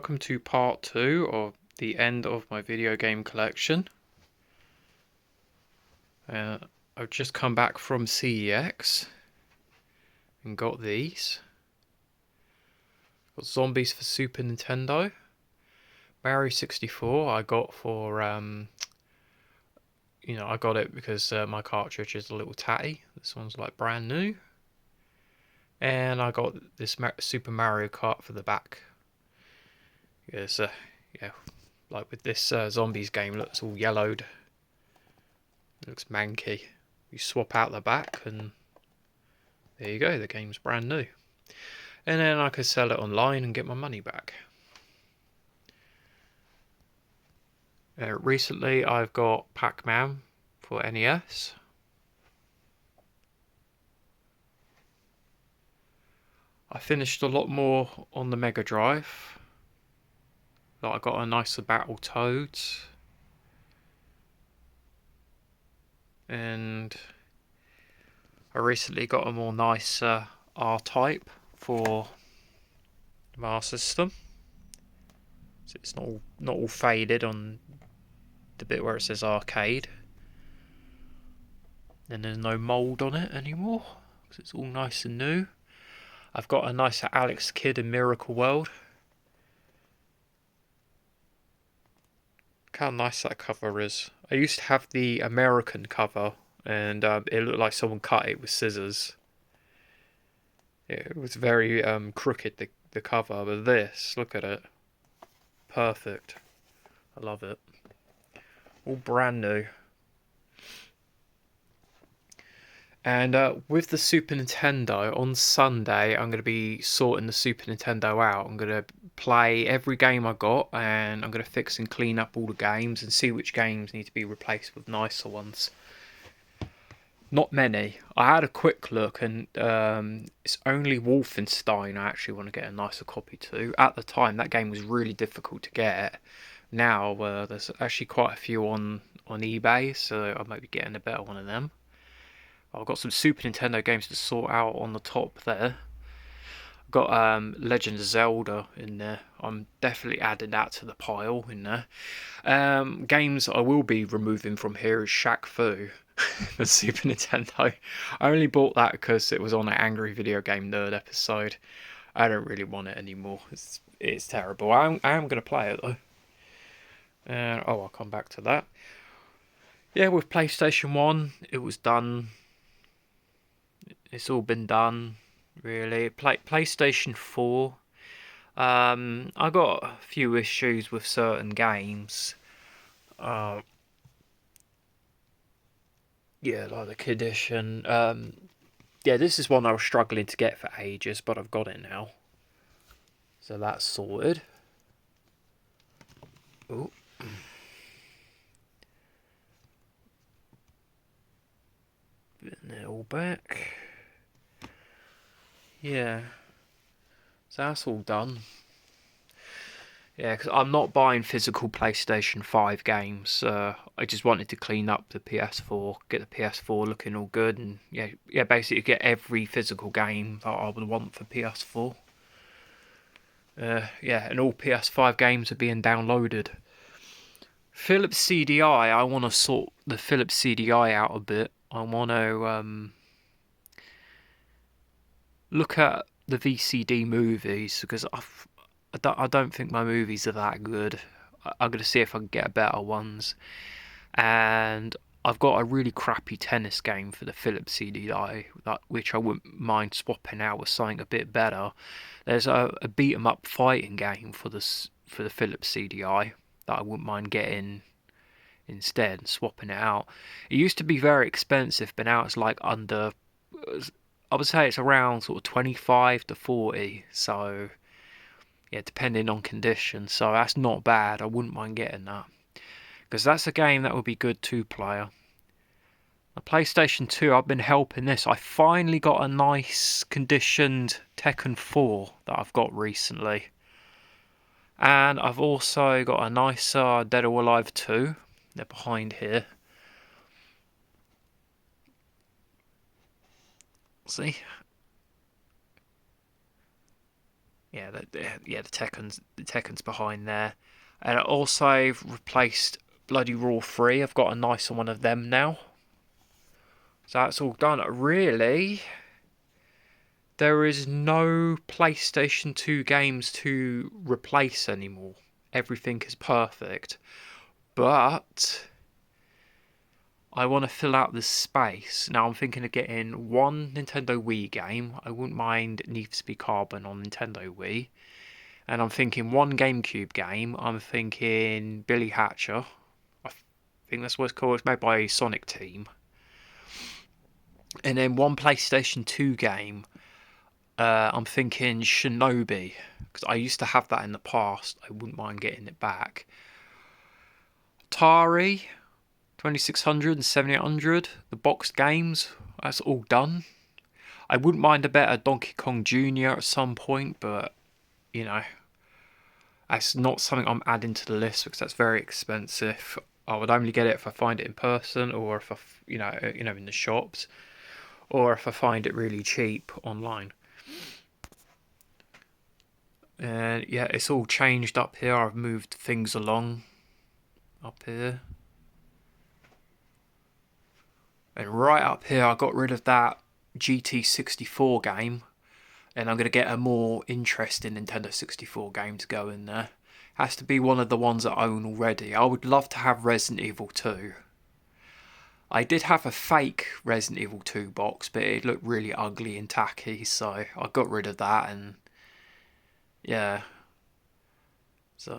welcome to part 2 of the end of my video game collection. I've just come back from CEX and got these. Got Zombies for Super Nintendo. Mario 64 I got for, I got it because my cartridge is a little tatty. This one's like brand new. And I got this Super Mario Kart for the back. Yes, like with this Zombies game, looks all yellowed. It looks manky. You swap out the back and there you go, the game's brand new. And then I could sell it online and get my money back. Recently I've got Pac-Man for NES. I finished a lot more on the Mega Drive. Like I got a nicer Battle Toads. And I recently got a more nicer R-Type for the Master System. So it's not all faded on the bit where it says arcade. Then there's no mould on it anymore because it's all nice and new. I've got a nicer Alex Kidd in Miracle World. Look how nice that cover is. I used to have the American cover and it looked like someone cut it with scissors. Yeah, it was very crooked, the cover, but this, look at it. Perfect. I love it. All brand new. And with the Super Nintendo, on Sunday, I'm going to be sorting the Super Nintendo out. I'm going to play every game I got, and I'm going to fix and clean up all the games and see which games need to be replaced with nicer ones. Not many. I had a quick look, and it's only Wolfenstein I actually want to get a nicer copy to. At the time, that game was really difficult to get. Now, there's actually quite a few on eBay, so I might be getting a better one of them. I've got some Super Nintendo games to sort out on the top there. I've got Legend of Zelda in there. I'm definitely adding that to the pile in there. Games I will be removing from here is Shaq Fu, the Super Nintendo. I only bought that because it was on an Angry Video Game Nerd episode. I don't really want it anymore. It's terrible. I am going to play it though. I'll come back to that. Yeah, with PlayStation 1, it was done. It's all been done, really. PlayStation 4, I got a few issues with certain games. Yeah, like the condition. Yeah, this is one I was struggling to get for ages, but I've got it now. So that's sorted. Oh. Putting it all back. Yeah, so that's all done. Yeah, because I'm not buying physical PlayStation 5 games. I just wanted to clean up the PS4, get the PS4 looking all good, and yeah, basically get every physical game that I would want for PS4. Yeah, and all PS5 games are being downloaded. Philips CDI, I want to sort the Philips CDI out a bit. I want to look at the VCD movies because I don't think my movies are that good. I'm going to see if I can get better ones. And I've got a really crappy tennis game for the Philips CDI, which I wouldn't mind swapping out with something a bit better. There's a beat 'em up fighting game for the Philips CDI that I wouldn't mind getting instead and swapping it out. It used to be very expensive, but now it's like under, I would say it's around sort of 25 to 40. So yeah, depending on condition. So that's not bad. I wouldn't mind getting that because that's a game that would be good 2-player. The PlayStation 2, I've been helping this. I finally got a nice conditioned Tekken 4 that I've got recently. And I've also got a nicer Dead or Alive 2. They're behind here. See? Tekken's behind there. And I also replaced bloody Raw 3. I've got a nicer one of them now. So that's all done. Really, there is no PlayStation 2 games to replace anymore. Everything is perfect. But I want to fill out the space. Now I'm thinking of getting one Nintendo Wii game. I wouldn't mind Need for Speed Carbon on Nintendo Wii. And I'm thinking one GameCube game. I'm thinking Billy Hatcher. I think that's what it's called. It's made by Sonic Team. And then one PlayStation 2 game. I'm thinking Shinobi. Because I used to have that in the past. I wouldn't mind getting it back. Atari 2600 and 7800. The boxed games. That's all done. I wouldn't mind a better Donkey Kong Jr. at some point. But, you know, that's not something I'm adding to the list because that's very expensive. I would only get it if I find it in person, or if I, in the shops, or if I find it really cheap online. And yeah, it's all changed up here. I've moved things along up here, and right up here I got rid of that GT64 game. And I'm going to get a more interesting Nintendo 64 game to go in there. Has to be one of the ones I own already. I would love to have Resident Evil 2. I did have a fake Resident Evil 2 box, but it looked really ugly and tacky, so I got rid of that. And yeah, so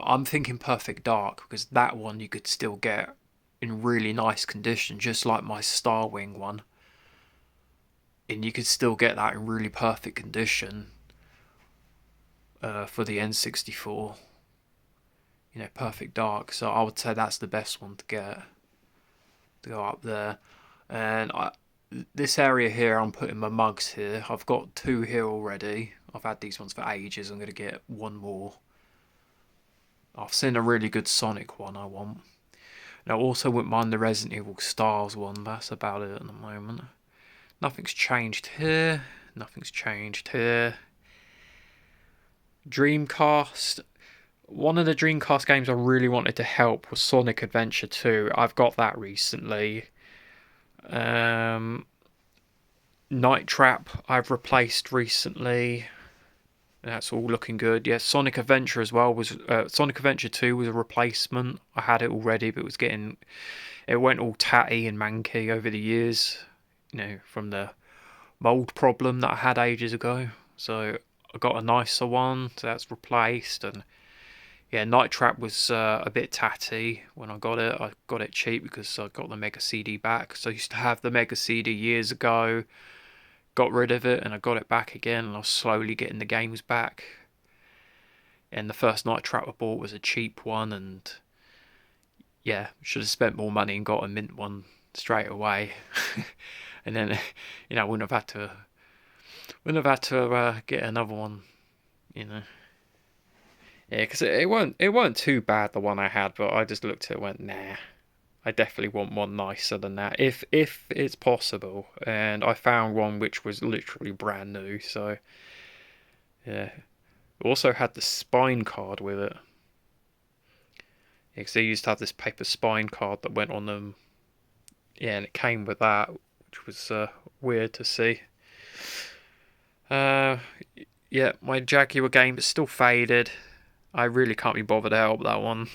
I'm thinking Perfect Dark, because that one you could still get in really nice condition, just like my Starwing one. And you could still get that in really perfect condition for the N64. Perfect Dark. So I would say that's the best one to get. To go up there. And this area here, I'm putting my mugs here. I've got 2 here already. I've had these ones for ages. I'm going to get 1 more. I've seen a really good Sonic one I want. And I also wouldn't mind the Resident Evil Stars one. That's about it at the moment. Nothing's changed here. Nothing's changed here. Dreamcast. One of the Dreamcast games I really wanted to help was Sonic Adventure 2. I've got that recently. Night Trap I've replaced recently. That's all looking good. Yeah, Sonic Adventure as well was Sonic Adventure 2 was a replacement. I had it already, but it went all tatty and manky over the years. From the mold problem that I had ages ago. So I got a nicer one, so that's replaced. And yeah, Night Trap was a bit tatty when I got it. I got it cheap because I got the Mega CD back. So I used to have the Mega CD years ago, got rid of it, and I got it back again, and I was slowly getting the games back. And the first Night Trap I bought was a cheap one, and yeah, should have spent more money and got a mint one straight away. And then, I wouldn't have had to get another one, Yeah, because it weren't too bad, the one I had, but I just looked at it and went, nah, I definitely want one nicer than that, if it's possible. And I found one which was literally brand new, so yeah. It also had the spine card with it. Yeah, because they used to have this paper spine card that went on them. Yeah, and it came with that, which was weird to see. Yeah, my Jaguar game is still faded. I really can't be bothered to help that one.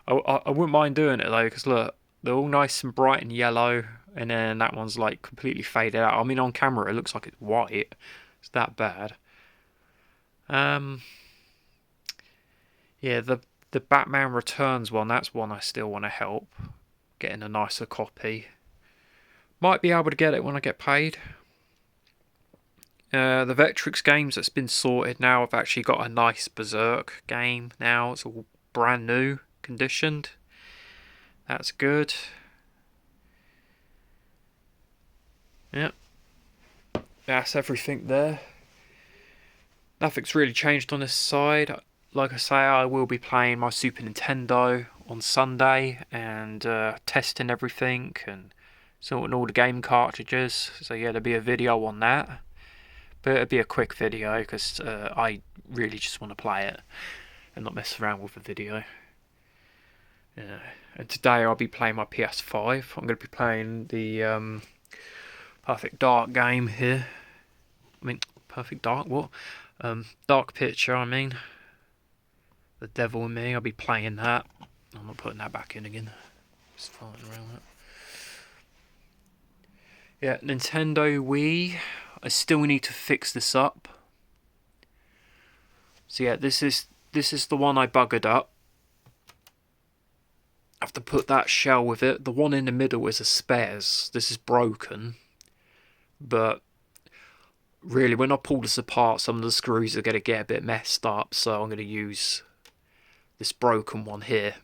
I wouldn't mind doing it though, because look, they're all nice and bright and yellow, and then that one's like completely faded out. I mean, on camera it looks like it's white. It's that bad. Yeah, the Batman Returns one, that's one I still want to help. Getting a nicer copy. Might be able to get it when I get paid. The Vectrix games that's been sorted now. I've actually got a nice Berserk game now. It's all brand new, conditioned. That's good. Yep. That's everything there. Nothing's really changed on this side. Like I say, I will be playing my Super Nintendo on Sunday and testing everything and sorting all the game cartridges. So yeah, there'll be a video on that. But it'll be a quick video because I really just want to play it and not mess around with the video. Yeah. And today I'll be playing my PS5. I'm going to be playing the Perfect Dark game here. I mean, Perfect Dark, what? Dark Picture, I mean. The Devil in Me, I'll be playing that. I'm not putting that back in again. Just farting around that. Yeah, Nintendo Wii. I still need to fix this up. So yeah, this is the one I buggered up. I have to put that shell with it. The one in the middle is a spares. This is broken. But really, when I pull this apart, some of the screws are going to get a bit messed up. So I'm going to use this broken one here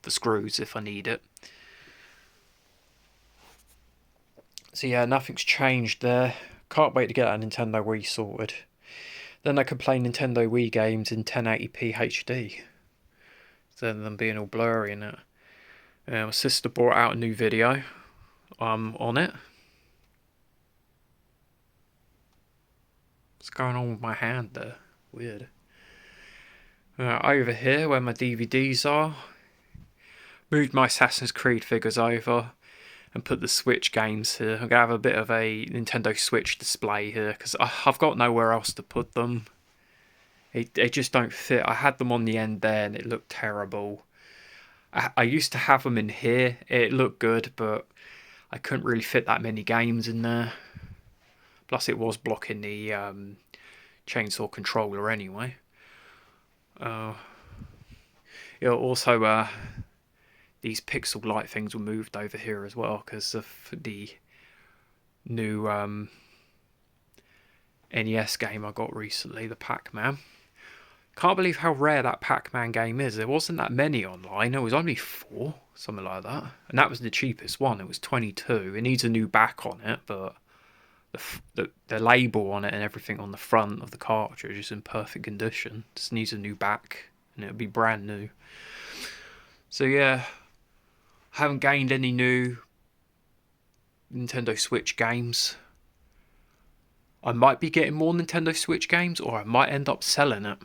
for screws if I need it. So yeah, nothing's changed there. Can't wait to get that Nintendo Wii sorted. Then I can play Nintendo Wii games in 1080p HD. Instead of them being all blurry in it. My sister brought out a new video. I'm on it. What's going on with my hand there? Weird. Over here where my DVDs are. Moved my Assassin's Creed figures over. And put the Switch games here. I'm going to have a bit of a Nintendo Switch display here. Because I've got nowhere else to put them. They just don't fit. I had them on the end there and it looked terrible. I used to have them in here. It looked good, but I couldn't really fit that many games in there. Plus it was blocking the chainsaw controller anyway. Also, these pixel light things were moved over here as well because of the new NES game I got recently, the Pac-Man. Can't believe how rare that Pac-Man game is. There wasn't that many online. There was only 4, something like that. And that was the cheapest one. It was 22. It needs a new back on it, but the label on it and everything on the front of the cartridge is in perfect condition. Just needs a new back and it'll be brand new. So yeah, I haven't gained any new Nintendo Switch games. I might be getting more Nintendo Switch games, or I might end up selling it.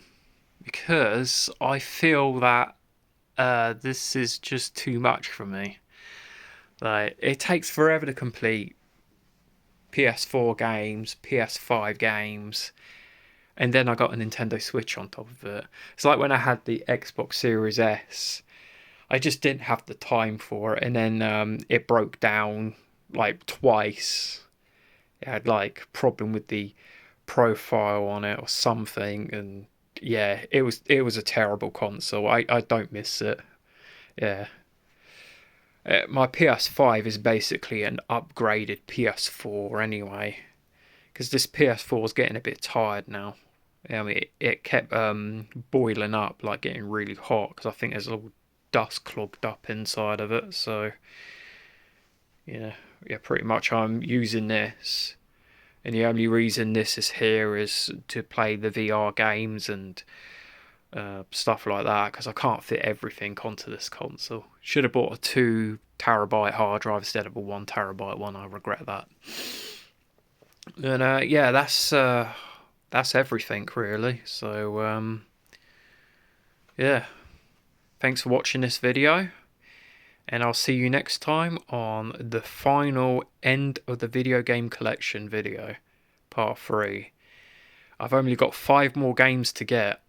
Because I feel that this is just too much for me. Like, it takes forever to complete PS4 games, PS5 games, and then I got a Nintendo Switch on top of it. It's like when I had the Xbox Series S. I just didn't have the time for it, and then it broke down like twice. It had like problem with the profile on it or something, and yeah, it was a terrible console. I don't miss it. Yeah. My PS5 is basically an upgraded PS4 anyway, because this PS4 is getting a bit tired now. I mean, it kept boiling up, like getting really hot, because I think there's a little dust clogged up inside of it. So yeah, pretty much I'm using this, and the only reason this is here is to play the VR games and stuff like that, because I can't fit everything onto this console. Should have bought a 2 terabyte hard drive instead of a 1 terabyte one. I regret that. And yeah, that's everything really. So yeah, thanks for watching this video, and I'll see you next time on the final end of the video game collection video, part 3. I've only got 5 more games to get.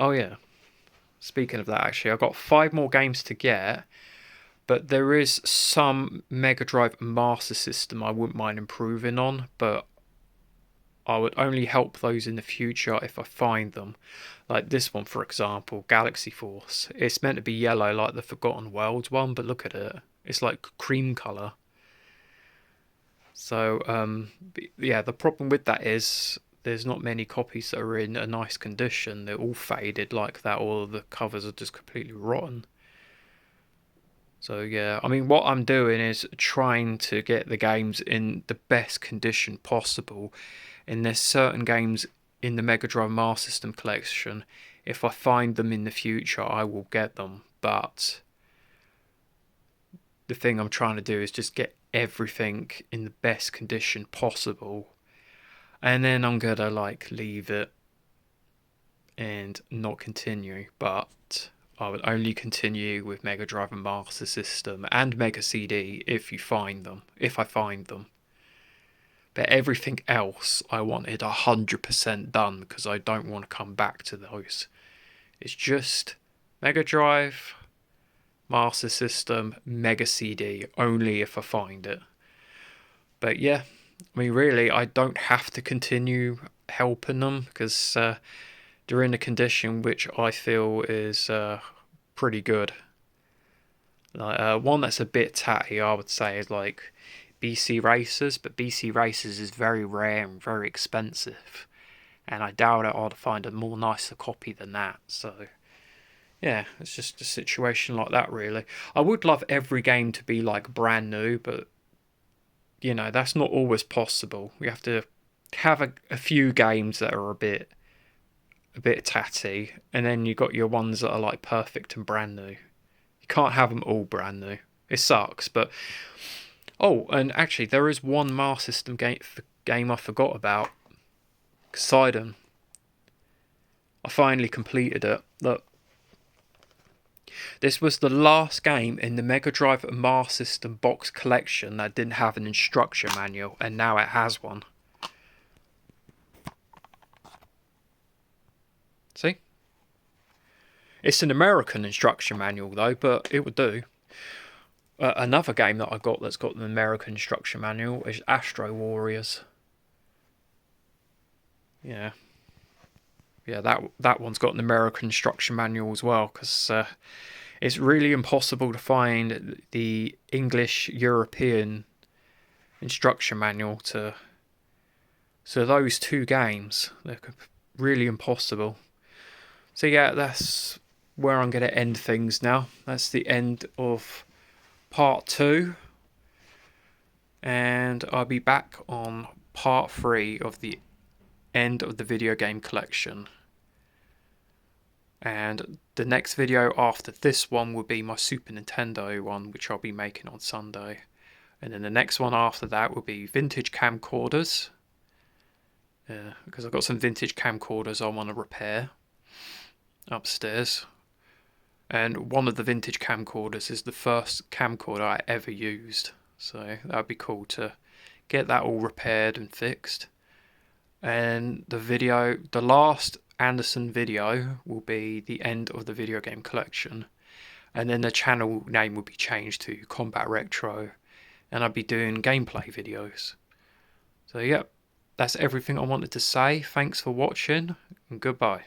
Oh yeah, speaking of that, actually, I've got 5 more games to get, but there is some Mega Drive Master System I wouldn't mind improving on, but I would only help those in the future if I find them. Like this one, for example, Galaxy Force. It's meant to be yellow like the Forgotten Worlds one, but look at it. It's like cream colour. So, yeah, the problem with that is there's not many copies that are in a nice condition. They're all faded like that, or the covers are just completely rotten. So yeah, I mean, what I'm doing is trying to get the games in the best condition possible. And there's certain games in the Mega Drive Master System collection, if I find them in the future, I will get them. But the thing I'm trying to do is just get everything in the best condition possible. and then I'm gonna like leave it and not continue. But I would only continue with Mega Drive and Master System and Mega CD if you find them. If I find them. But everything else I wanted 100% done because I don't want to come back to those. It's just Mega Drive, Master System, Mega CD, only if I find it. But yeah, I mean, really, I don't have to continue helping them because they're in a condition which I feel is pretty good. Like one that's a bit tatty, I would say, is like BC Racers, but BC Racers is very rare and very expensive, and I doubt it I'd find a more nicer copy than that. So yeah, it's just a situation like that, really. I would love every game to be like brand new, but you know that's not always possible. We have to have a few games that are a bit tatty, and then you got your ones that are like perfect and brand new. You can't have them all brand new. It sucks, but oh, and actually, there is one Master System game I forgot about. Poseidon. I finally completed it. Look, this was the last game in the Mega Drive and Master System box collection that didn't have an instruction manual, and now it has one. See? It's an American instruction manual though, but it would do. Another game that I got that's got an American instruction manual is Astro Warriors. Yeah. Yeah, that one's got an American instruction manual as well, because it's really impossible to find the English European instruction manual to. So those two games, they're really impossible. So yeah, that's where I'm going to end things now. That's the end of part 2. And I'll be back on part 3 of the end of the video game collection. And the next video after this one will be my Super Nintendo one, which I'll be making on Sunday. And then the next one after that will be vintage camcorders. Because I've got some vintage camcorders I want to repair upstairs. And one of the vintage camcorders is the first camcorder I ever used. So that would be cool to get that all repaired and fixed. And the last Anderson video will be the end of the video game collection. And then the channel name will be changed to Combat Retro. And I'll be doing gameplay videos. So yep, that's everything I wanted to say. Thanks for watching and goodbye.